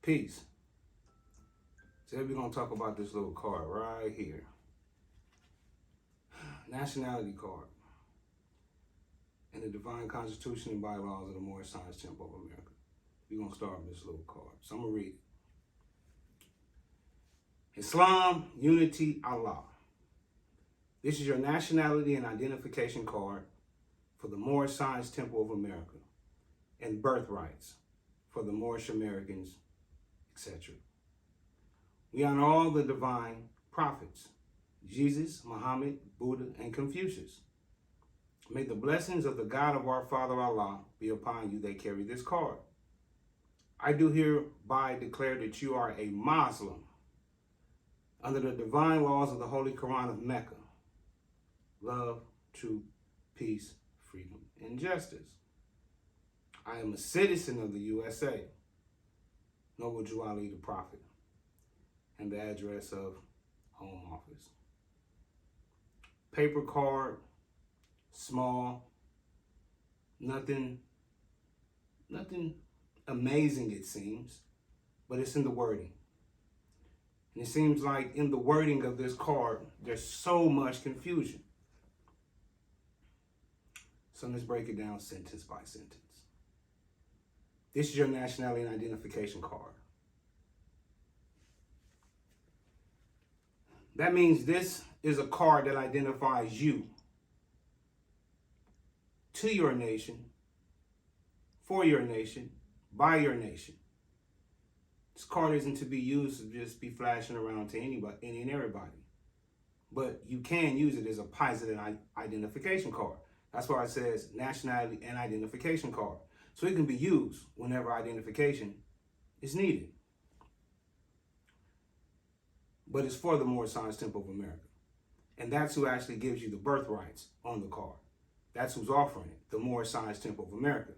Peace. Today we're going to talk about this little card right here. Nationality card. And the divine constitution and bylaws of the Moorish Temple of America. We're going to start with this little card. So I'm going to read it. Islam, unity, Allah. This is your nationality and identification card for the Moorish Temple of America, and birthrights for the Moorish Americans, etc. We honor all the divine prophets, Jesus, Muhammad, Buddha, and Confucius. May the blessings of the God of our Father Allah be upon you that carry this card. I do hereby declare that you are a Muslim under the divine laws of the Holy Quran of Mecca. Love, truth, peace, freedom, and justice. I am a citizen of the USA. Noble Jew Ali the Prophet. And the address of Home Office. Paper card, small, nothing amazing it seems, but it's in the wording. And it seems like in the wording of this card, there's so much confusion. So let's break it down sentence by sentence. This is your nationality and identification card. That means this is a card that identifies you to your nation, for your nation, by your nation. This card isn't to be used to just be flashing around to anybody, any and everybody. But you can use it as a positive identification card. That's why it says nationality and identification card. So it can be used whenever identification is needed. But it's for the Moorish Temple of America. And that's who actually gives you the birthrights on the card. That's who's offering it, the Moorish Temple of America.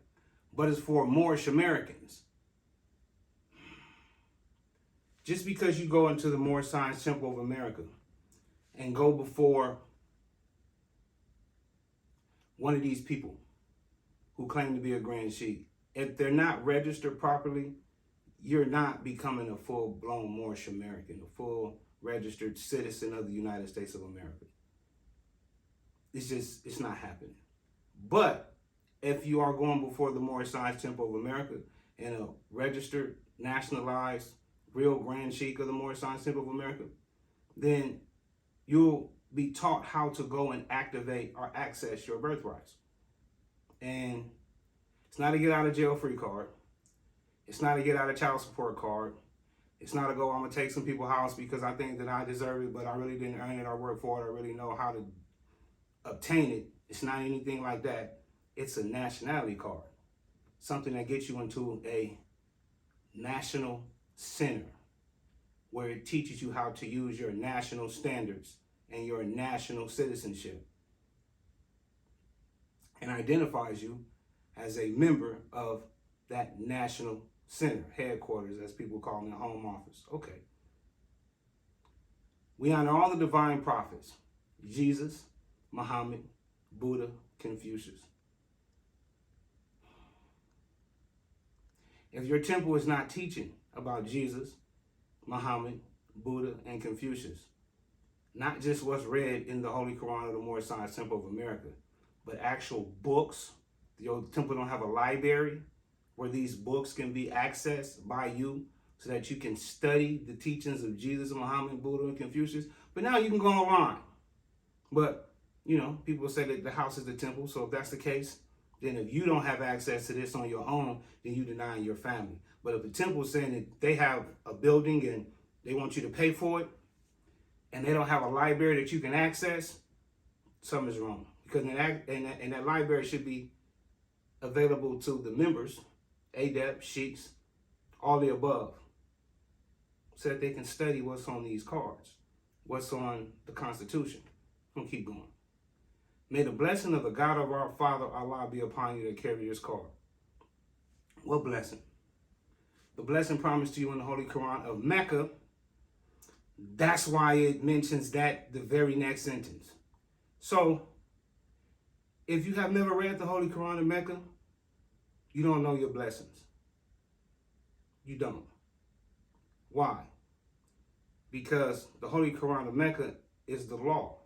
But it's for Moorish Americans. Just because you go into the Moorish Temple of America and go before one of these people who claim to be a Grand Sheikh, if they're not registered properly, you're not becoming a full-blown Moorish American, a full registered citizen of the United States of America. It's not happening. But if you are going before the Moorish Temple of America and a registered, nationalized, real Grand Sheikh of the Moorish Temple of America, then you'll be taught how to go and activate or access your birthrights. And it's not a get out of jail free card. It's not a get out of child support card. It's not a go, I'm gonna take some people's house because I think that I deserve it, but I really didn't earn it or work for it or really know how to obtain it. It's not anything like that. It's a nationality card. Something that gets you into a national center where it teaches you how to use your national standards and your national citizenship and identifies you as a member of that national center, headquarters, as people call them, the home office. Okay. We honor all the divine prophets, Jesus, Muhammad, Buddha, Confucius. If your temple is not teaching about Jesus, Muhammad, Buddha, and Confucius, not just what's read in the Holy Quran of the Moorish Temple of America, but actual books. Your temple don't have a library where these books can be accessed by you so that you can study the teachings of Jesus, Muhammad, Buddha, and Confucius. But now you can go online. But, you know, people say that the house is the temple. So if that's the case, then if you don't have access to this on your own, then you deny your family. But if the temple is saying that they have a building and they want you to pay for it, and they don't have a library that you can access, something's wrong. Because that library should be available to the members, adepts, sheiks, all the above, so that they can study what's on these cards, what's on the Constitution. I'm gonna keep going. May the blessing of the God of our Father Allah be upon you that carry this card. What blessing? The blessing promised to you in the Holy Quran of Mecca. That's why it mentions that the very next sentence. So, if you have never read the Holy Quran of Mecca, you don't know your blessings. You don't. Why? Because the Holy Quran of Mecca is the law.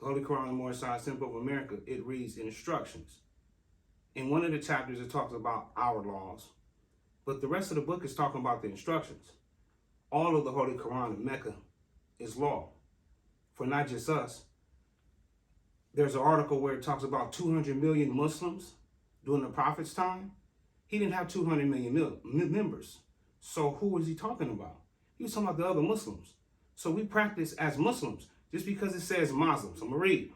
The Holy Quran of the Moorish Temple of America, it reads instructions. In one of the chapters, it talks about our laws, but the rest of the book is talking about the instructions. All of the Holy Quran of Mecca is law for not just us. There's an article where it talks about 200 million Muslims during the Prophet's time. He didn't have 200 million members. So who was he talking about? He was talking about the other Muslims. So we practice as Muslims just because it says Muslims. I'm going to read.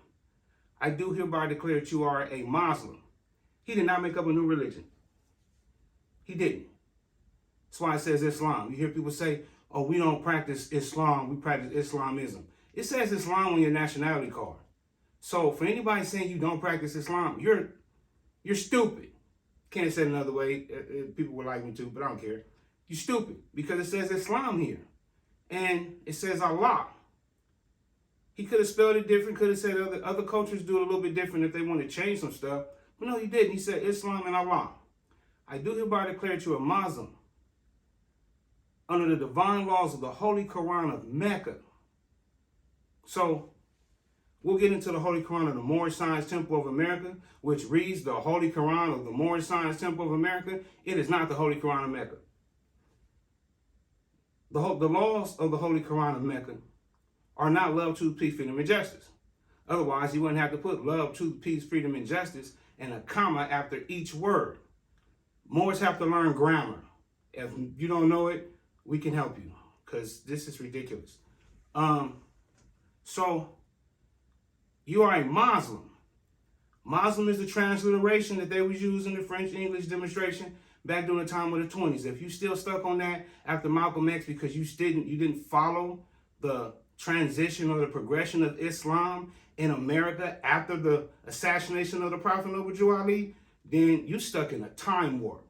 I do hereby declare that you are a Muslim. He did not make up a new religion. He didn't. That's why it says Islam. You hear people say, oh, we don't practice Islam, we practice Islamism. It says Islam on your nationality card. So for anybody saying you don't practice Islam, you're stupid. Can't say it another way. People would like me to, but I don't care. You're stupid because it says Islam here. And it says Allah. He could have spelled it different, could have said other cultures do it a little bit different if they want to change some stuff. But no, he didn't. He said Islam and Allah. I do hereby declare that you a Muslim under the divine laws of the Holy Quran of Mecca. So we'll get into the Holy Quran of the Moorish Temple of America, which reads the Holy Quran of the Moorish Temple of America. It is not the Holy Quran of Mecca. The laws of the Holy Quran of Mecca are not love, truth, peace, freedom, and justice. Otherwise, you wouldn't have to put love, truth, peace, freedom, and justice and a comma after each word. Moors have to learn grammar. If you don't know it, we can help you because this is ridiculous. So you are a Muslim. Muslim is the transliteration that they was using in the French English demonstration back during the time of the 20s. If you still stuck on that after Malcolm X because you didn't follow the transition or the progression of Islam in America after the assassination of the Prophet Noble Ali, then you stuck in a time warp.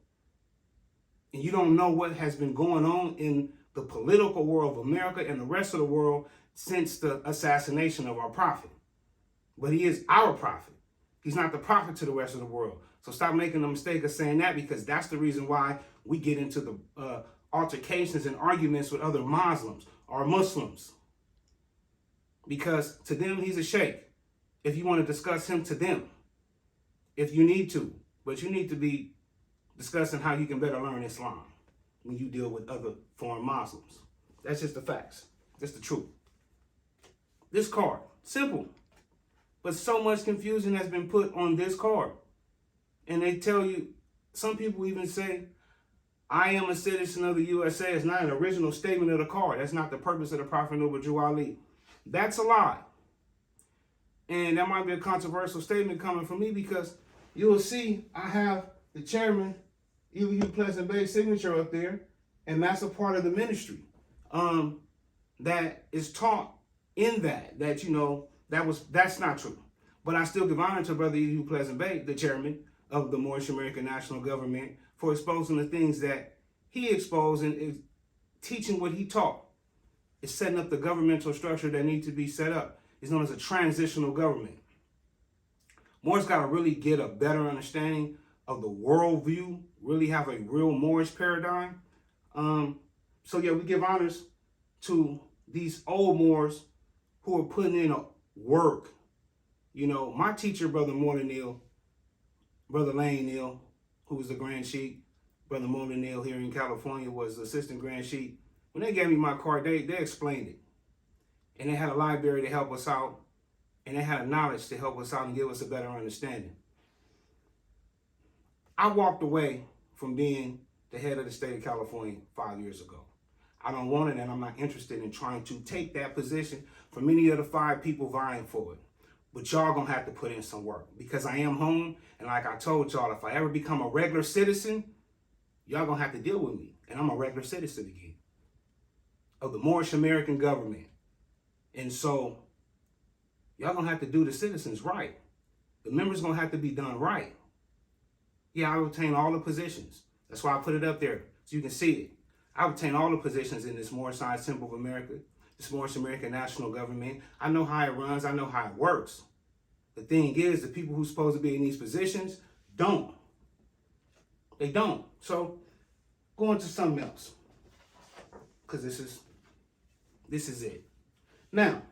And you don't know what has been going on in the political world of America and the rest of the world since the assassination of our prophet. But he is our prophet. He's not the prophet to the rest of the world. So stop making the mistake of saying that, because that's the reason why we get into the altercations and arguments with other Muslims or Muslims. Because to them, he's a sheikh. If you want to discuss him to them, if you need to. But you need to be discussing how you can better learn Islam when you deal with other foreign Muslims. That's just the facts. That's the truth. This card, simple. But so much confusion has been put on this card. And they tell you, some people even say, I am a citizen of the USA. It's not an original statement of the card. That's not the purpose of the Prophet Noble Ali. That's a lie. And that might be a controversial statement coming from me, because you will see I have the chairman, Elihu Pleasant Bay's signature up there, and that's a part of the ministry that is taught in that, you know, that's not true. But I still give honor to Brother Elihu Pleasant Bay, the chairman of the Moorish American National Government, for exposing the things that he exposed and is teaching what he taught. It's setting up the governmental structure that needs to be set up. It's known as a transitional government. Moors got to really get a better understanding of the worldview, really have a real Moorish paradigm. So yeah, we give honors to these old Moors who are putting in a work. You know, my teacher, Brother Morton Neal, Brother Lane Neal, who was the Grand Sheik, Brother Morton Neal here in California was the Assistant Grand Sheik. When they gave me my card, they explained it. And they had a library to help us out. And they had a knowledge to help us out and give us a better understanding. I walked away from being the head of the state of California 5 years ago. I don't want it, and I'm not interested in trying to take that position from any of the 5 people vying for it. But y'all gonna have to put in some work, because I am home, and like I told y'all, if I ever become a regular citizen, y'all gonna have to deal with me, and I'm a regular citizen again of the Moorish American government. And so y'all gonna have to do the citizens right. The members gonna have to be done right. Yeah, I obtain all the positions. That's why I put it up there so you can see it. I obtain all the positions in this Moorish Temple of America, this Moorish American National Government. I know how it runs. I know how it works. The thing is, the people who's supposed to be in these positions don't. They don't. So, going to something else. because this is it. Now,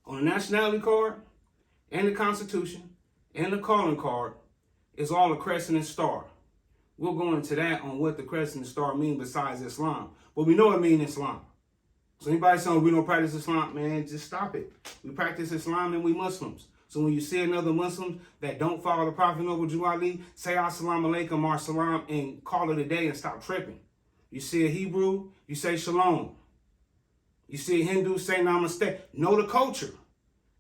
on the nationality card and the Constitution and the calling card, it's all a crescent and star. We'll go into that on what the crescent and star mean besides Islam. But we know it means Islam. So anybody saying we don't practice Islam, man, just stop it. We practice Islam and we Muslims. So when you see another Muslim that don't follow the Prophet Noble Jew Ali, say Assalamu alaikum or salam and call it a day and stop tripping. You see a Hebrew, you say shalom. You see a Hindu, say namaste. Know the culture.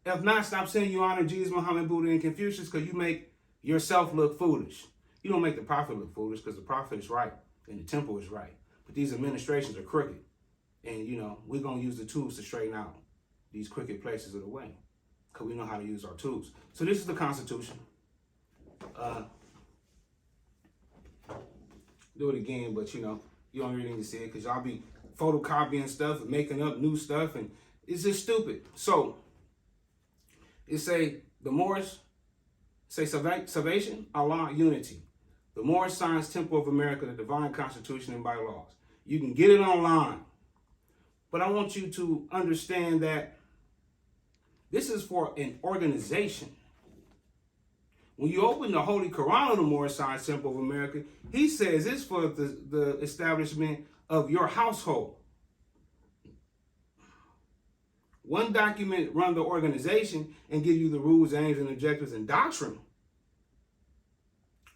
If not, stop saying you honor Jesus, Muhammad, Buddha, and Confucius because you make yourself look foolish. You don't make the Prophet look foolish because the Prophet is right and the temple is right. But these administrations are crooked. And, we're going to use the tools to straighten out these crooked places of the way because we know how to use our tools. So this is the Constitution. Do it again, but, you don't really need to see it because y'all be photocopying stuff and making up new stuff, and it's just stupid. So it say the Moorish, say salvation, Allah, unity. The Moorish Science Temple of America, the Divine Constitution and bylaws. You can get it online. But I want you to understand that this is for an organization. When you open the Holy Quran of the Moorish Science Temple of America, he says it's for the establishment of your household. One document run the organization and give you the rules, aims, and objectives and doctrine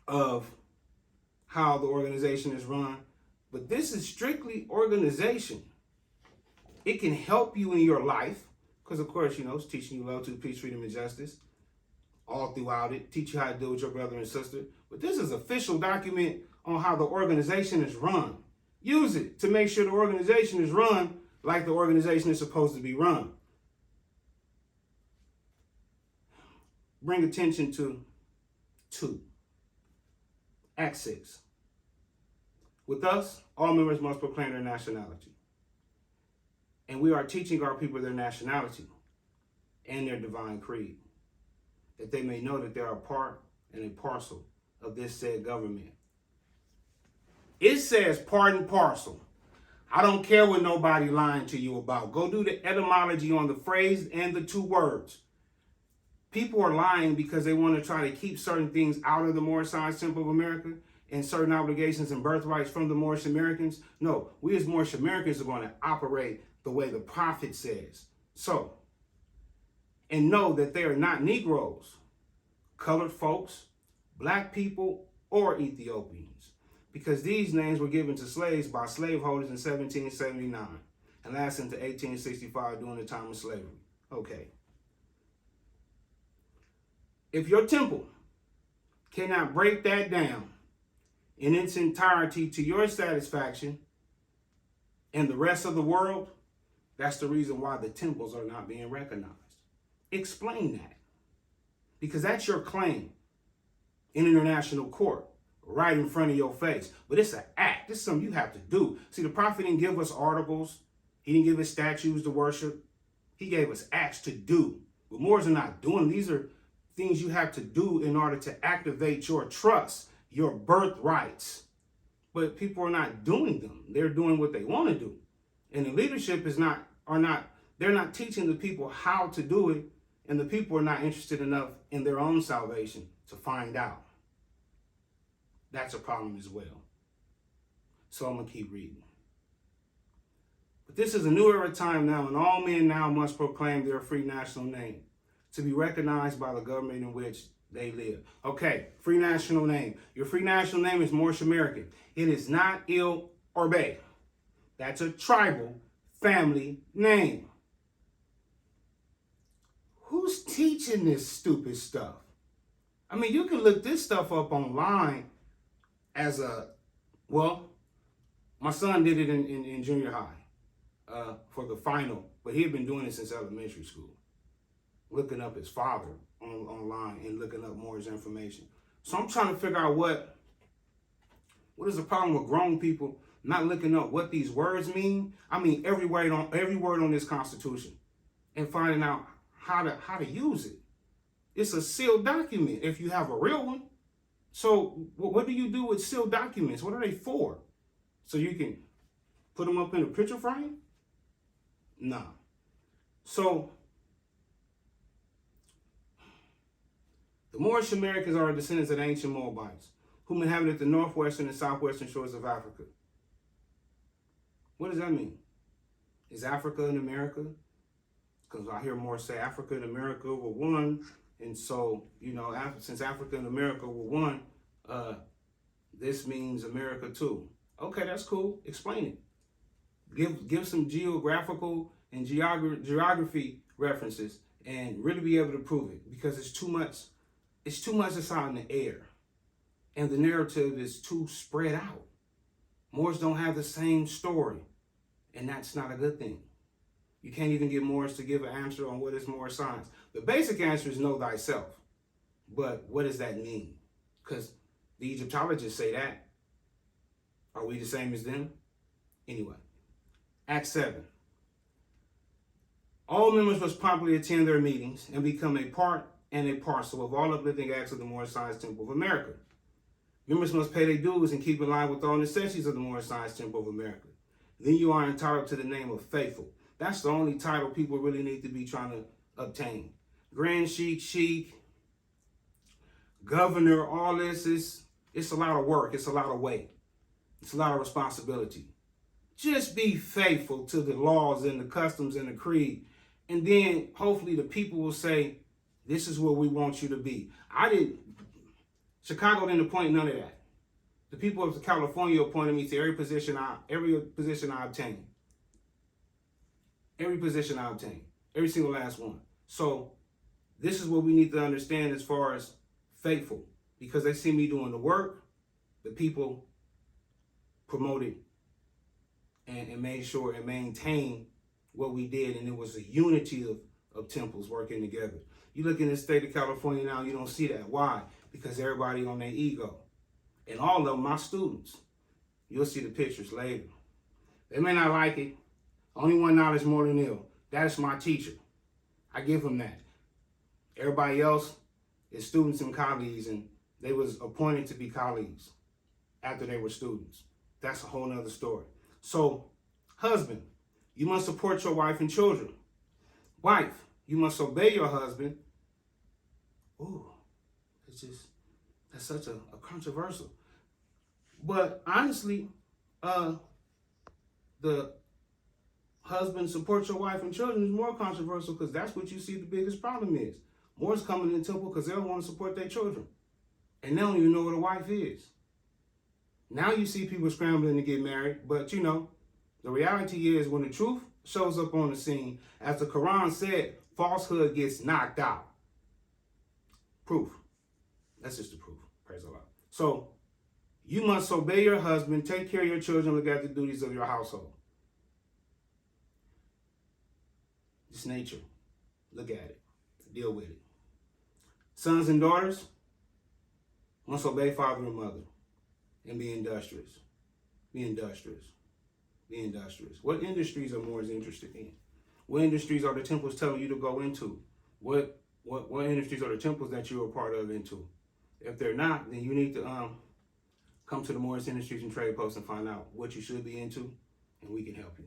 of how the organization is run. But this is strictly organization. It can help you in your life because, of course, it's teaching you love, to peace, freedom, and justice all throughout it. Teach you how to deal with your brother and sister. But this is official document on how the organization is run. Use it to make sure the organization is run like the organization is supposed to be run. Bring attention to 2. Act 6. With us, all members must proclaim their nationality. And we are teaching our people their nationality and their divine creed, that they may know that they are a part and a parcel of this said government. It says part and parcel. I don't care what nobody lying to you about. Go do the etymology on the phrase and the 2 words. People are lying because they want to try to keep certain things out of the Moorish Science Temple of America and certain obligations and birthrights from the Moorish Americans. No, we as Moorish Americans are going to operate the way the Prophet says. So, and know that they are not Negroes, colored folks, black people, or Ethiopians, because these names were given to slaves by slaveholders in 1779 and lasted into 1865 during the time of slavery. Okay. If your temple cannot break that down in its entirety to your satisfaction and the rest of the world, that's the reason why the temples are not being recognized. Explain that. Because that's your claim in international court, right in front of your face. But it's an act. This is something you have to do. See, the Prophet didn't give us articles. He didn't give us statues to worship. He gave us acts to do. But Moors are not doing. These are things you have to do in order to activate your trust, your birthrights. But people are not doing them. They're doing what they want to do. And the leadership they're not teaching the people how to do it, and the people are not interested enough in their own salvation to find out. That's a problem as well. So I'm going to keep reading. But this is a new era time now, and all men now must proclaim their free national name to be recognized by the government in which they live. Okay, free national name. Your free national name is Moorish American. It is not Il or Bay. That's a tribal family name. Who's teaching this stupid stuff? I mean, you can look this stuff up online as my son did it in junior high for the final, but he had been doing it since elementary school. Looking up his father online and looking up more information. So I'm trying to figure out what is the problem with grown people not looking up what these words mean. I mean, every word on this Constitution, and finding out how to use it. It's a sealed document if you have a real one. So what do you do with sealed documents? What are they for? So you can Put them up in a picture frame? Nah. So, the Moorish Americans are descendants of the ancient Moabites, whom inhabited the northwestern and southwestern shores of Africa. What does that mean? Is Africa in America? Because I hear more say Africa and America were one. And so, since Africa and America were one, this means America too. Okay, that's cool. Explain it. Give some geographical and geography references and really be able to prove it, because it's too much that's out in the air. And the narrative is too spread out. Moors don't have the same story, and that's not a good thing. You can't even get Moors to give an answer on what is Moorish science. The basic answer is know thyself. But what does that mean? Because the Egyptologists say that. Are we the same as them? Anyway, Act 7. All members must promptly attend their meetings and become a part and a parcel of all uplifting acts of the Moorish Science Temple of America. Members must pay their dues and keep in line with all necessities of the Moorish Science Temple of America. Then you are entitled to the name of faithful. That's the only title people really need to be trying to obtain. Grand Sheikh, Governor, all this it's a lot of work. It's a lot of weight. It's a lot of responsibility. Just be faithful to the laws and the customs and the creed. And then hopefully the people will say, this is where we want you to be. Chicago didn't appoint none of that. The people of California appointed me to every position I obtained. Every position I obtained. Every single last one. So this is what we need to understand as far as faithful. Because they see me doing the work, the people promoted and made sure and maintained what we did. And it was a unity of temples working together. You look in the state of California now, you don't see that. Why? Because everybody on their ego. And all of them, my students. You'll see the pictures later. They may not like it. Only one knowledge more than ill. That is my teacher. I give him that. Everybody else is students and colleagues, and they was appointed to be colleagues after they were students. That's a whole nother story. So, husband, you must support your wife and children. Wife, you must obey your husband. Ooh, that's such a controversial. But honestly, the husband support your wife and children is more controversial, because that's what you see the biggest problem is. Moors coming in the temple because they don't want to support their children. And they don't even know what a wife is. Now you see people scrambling to get married, but the reality is when the truth shows up on the scene, as the Quran said, falsehood gets knocked out. Proof. That's just the proof. Praise Allah. So, you must obey your husband, take care of your children, look at the duties of your household. It's nature. Look at it. Deal with it. Sons and daughters must obey father and mother and be industrious. Be industrious. Be industrious. What industries are Moors interested in? What industries are the temples telling you to go into? What industries are the temples that you're a part of into? If they're not, then you need to come to the Moorish Industries and Trade Post and find out what you should be into, and we can help you.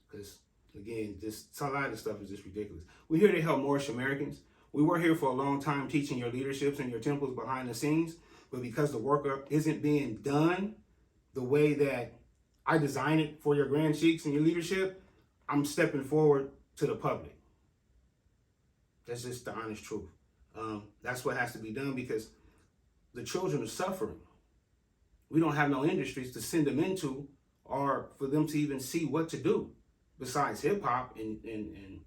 Because, again, a lot of this stuff is just ridiculous. We're here to help Moorish Americans. We were here for a long time teaching your leaderships and your temples behind the scenes, but because the work isn't being done the way that I designed it for your Grand Sheiks and your leadership, I'm stepping forward to the public. That's just the honest truth. That's what has to be done, because the children are suffering. We don't have no industries to send them into, or for them to even see what to do besides hip hop and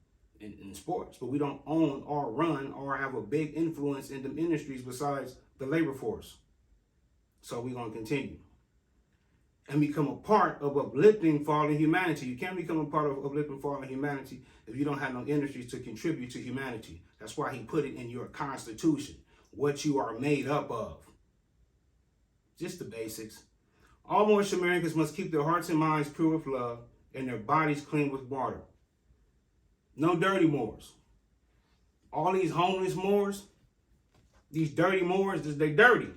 sports. But we don't own or run or have a big influence in them industries besides the labor force. So we're going to continue and become a part of uplifting fallen humanity. You can't become a part of uplifting fallen humanity if you don't have no industries to contribute to humanity. That's why he put it in your constitution, what you are made up of. Just the basics. All Moorish Americans must keep their hearts and minds pure with love and their bodies clean with water. No dirty Moors. All these homeless Moors, these dirty Moors, they dirty.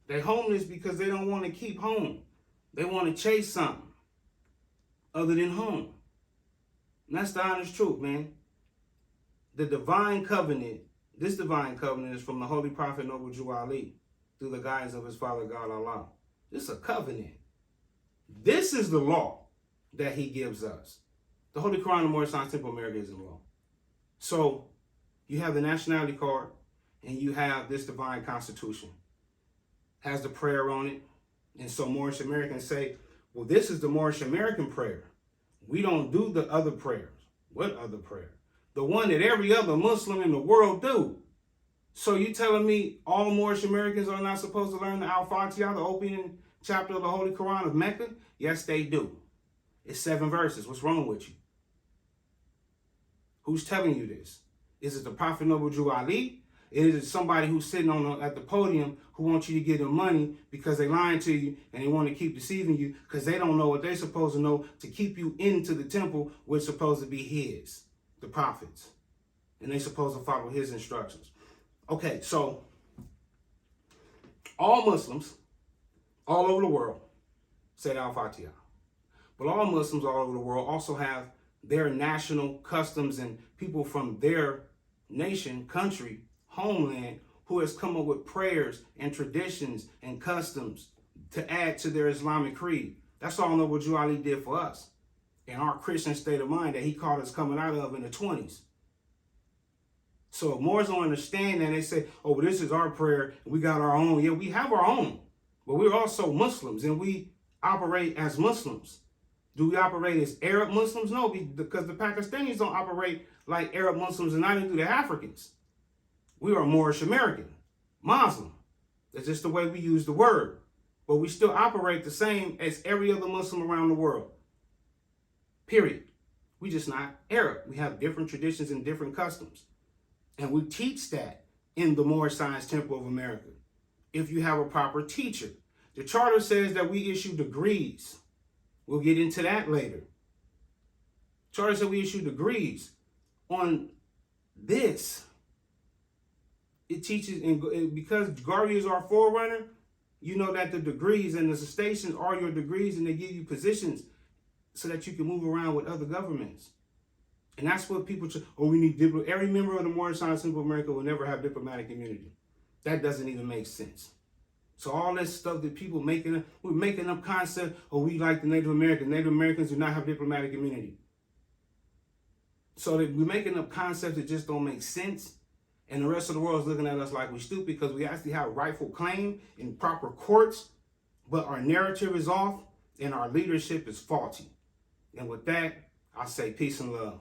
They homeless because they don't want to keep home. They want to chase something. other than home. And that's the honest truth, man. The divine covenant, this divine covenant is from the Holy Prophet Noble Jew Ali through the guidance of his Father God Allah. This is a covenant. This is the law that he gives us. The Holy Quran of Moorish Temple America is in law. So you have the nationality card and you have this divine constitution. Has the prayer on it. And so Moorish Americans say, well, this is the Moorish American prayer. We don't do the other prayers. What other prayer? The one that every other Muslim in the world do. So you telling me all Moorish Americans are not supposed to learn the Al-Fatiha, the opening chapter of the Holy Quran of Mecca? Yes, they do. It's 7 verses. What's wrong with you? Who's telling you this? Is it the Prophet Noble Jew Ali? Is it somebody who's sitting at the podium who wants you to give them money because they're lying to you and they want to keep deceiving you because they don't know what they're supposed to know to keep you into the temple, which is supposed to be his, the prophets. And they're supposed to follow his instructions. Okay, so all Muslims all over the world say the Al-Fatiha. But all Muslims all over the world also have their national customs and people from their nation, country, homeland, who has come up with prayers and traditions and customs to add to their Islamic creed. That's all Noble Jew Ali did for us in our Christian state of mind that he caught us coming out of in the 20s. So if Moors don't understand that, they say, oh, but this is our prayer, and we got our own. Yeah, we have our own, but we're also Muslims, and we operate as Muslims. Do we operate as Arab Muslims? No, because the Pakistanis don't operate like Arab Muslims, and neither do the Africans. We are Moorish American, Muslim. That's just the way we use the word. But we still operate the same as every other Muslim around the world. Period. We just not Arab. We have different traditions and different customs. And we teach that in the Moorish Science Temple of America. If you have a proper teacher. The charter says that we issue degrees. We'll get into that later. Charter said we issue degrees on this. It teaches, and because Guardians are forerunner, you know that the degrees and the stations are your degrees, and they give you positions so that you can move around with other governments. And that's what people, we need every member of the Moorish Science Temple of America will never have diplomatic immunity. That doesn't even make sense. So all this stuff that people we're making up concept, we like the Native Americans. Native Americans do not have diplomatic immunity. So that we're making up concepts that just don't make sense. And the rest of the world is looking at us like we're stupid because we actually have rightful claim in proper courts, but our narrative is off and our leadership is faulty. And with that, I say peace and love.